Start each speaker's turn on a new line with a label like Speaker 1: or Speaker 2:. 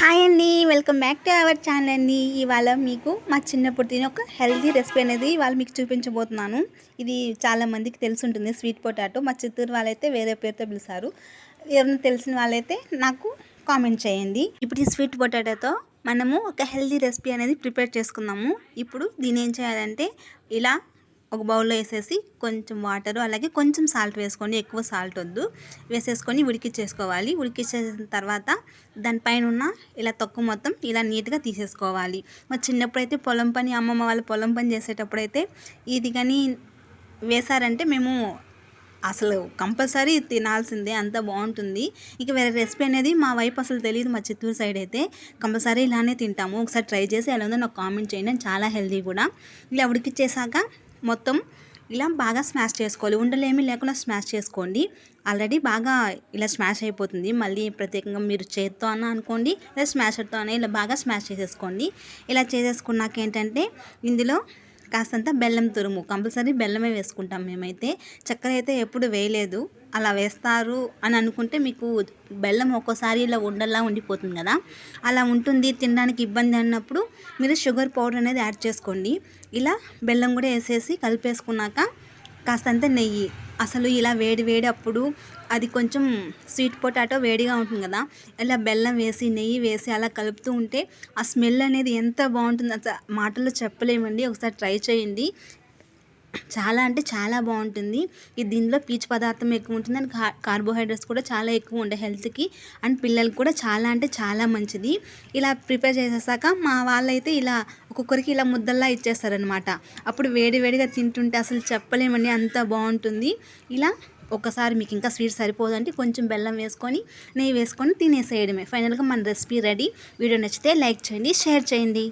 Speaker 1: Hi అండి, welcome back to our channel అండి. ఇవాళ మీకు మా చిన్నప్పుడు తినే ఒక హెల్తీ రెసిపీ అనేది ఇవాళ మీకు చూపించబోతున్నాను. ఇది చాలా మందికి తెలిసి ఉంటుంది, స్వీట్ పొటాటో. మా చిత్తూరు వాళ్ళైతే వేరే పేరుతో పిలుస్తారు. ఎవరైనా తెలిసిన వాళ్ళైతే నాకు కామెంట్ చేయండి. ఇప్పుడు ఈ స్వీట్ పొటాటోతో మనము ఒక హెల్తీ రెసిపీ అనేది ప్రిపేర్ చేసుకుందాము. ఇప్పుడు దీని ఏం చేయాలంటే ఇలా ఒక బౌల్లో వేసేసి కొంచెం వాటరు అలాగే కొంచెం సాల్ట్ వేసుకోండి, ఎక్కువ సాల్ట్ వద్దు. వేసేసుకొని ఉడికిచ్చేసుకోవాలి. ఉడికిచ్చేసిన తర్వాత దానిపైన ఉన్న ఇలా తొక్కు మొత్తం ఇలా నీట్గా తీసేసుకోవాలి. మరి చిన్నప్పుడైతే పొలం పని, అమ్మమ్మ వాళ్ళు పొలం పని చేసేటప్పుడైతే ఇది కానీ వేశారంటే మేము అసలు కంపల్సరీ తినాల్సిందే, అంత బాగుంటుంది. ఇక వేరే రెసిపీ అనేది మా వైపు అసలు తెలియదు. మా చిత్తూరు సైడ్ అయితే కంపల్సరీ ఇలానే తింటాము. ఒకసారి ట్రై చేసి ఎలా ఉందో నాకు కామెంట్ చేయండి. చాలా హెల్తీ కూడా. ఇలా ఉడికిచ్చేసాక మొత్తం ఇలా బాగా స్మాష్ చేసుకోవాలి. ఉండలేమీ లేకుండా స్మాష్ చేసుకోండి. ఆల్రెడీ బాగా ఇలా స్మాష్ అయిపోతుంది. మళ్ళీ ప్రత్యేకంగా మీరు చేత్తో అన్న అనుకోండి, లేదా స్మాషర్తో అన్న ఇలా బాగా స్మాష్ చేసేసుకోండి. ఇలా చేసేసుకున్నాక ఏంటంటే ఇందులో కాస్తంత బెల్లం తురుము, కంపల్సరీ బెల్లమే వేసుకుంటాం మేమైతే. చక్కెర అయితే ఎప్పుడు వేయలేదు. అలా వేస్తారు అని అనుకుంటే మీకు బెల్లం ఒక్కోసారి ఇలా ఉండల్లా ఉండిపోతుంది కదా, అలా ఉంటుంది, తినడానికి ఇబ్బంది అన్నప్పుడు మీరు షుగర్ పౌడర్ అనేది యాడ్ చేసుకోండి. ఇలా బెల్లం కూడా వేసేసి కలిపేసుకున్నాక కాస్తంత నెయ్యి, అసలు ఇలా వేడి అప్పుడు అది కొంచెం స్వీట్ పొటాటో వేడిగా ఉంటుంది కదా, ఇలా బెల్లం వేసి నెయ్యి వేసి అలా కలుపుతూ ఉంటే ఆ స్మెల్ అనేది ఎంత బాగుంటుంది అసలు మాటల్లో చెప్పలేమండి. ఒకసారి ట్రై చేయండి. చాలా అంటే చాలా బాగుంటుంది. ఇది దీనిలో పీచు పదార్థం ఎక్కువ ఉంటుంది అండ్ కార్బోహైడ్రేట్స్ కూడా చాలా ఎక్కువ ఉంటాయి హెల్త్కి, అండ్ పిల్లలకి కూడా చాలా అంటే చాలా మంచిది. ఇలా ప్రిపేర్ చేసేసాక మా వాళ్ళైతే ఇలా ఒక్కొక్కరికి ఇలా ముద్దల్లా ఇచ్చేస్తారనమాట. అప్పుడు వేడిగా తింటుంటే అసలు చెప్పలేమండి, అంత బాగుంటుంది. ఇలా ఒకసారి మీకు ఇంకా స్వీట్ సరిపోదంటే కొంచెం బెల్లం వేసుకొని నెయ్యి వేసుకొని తినేసేయడమే. ఫైనల్గా మన రెసిపీ రెడీ. వీడియో నచ్చితే లైక్ చేయండి, షేర్ చేయండి.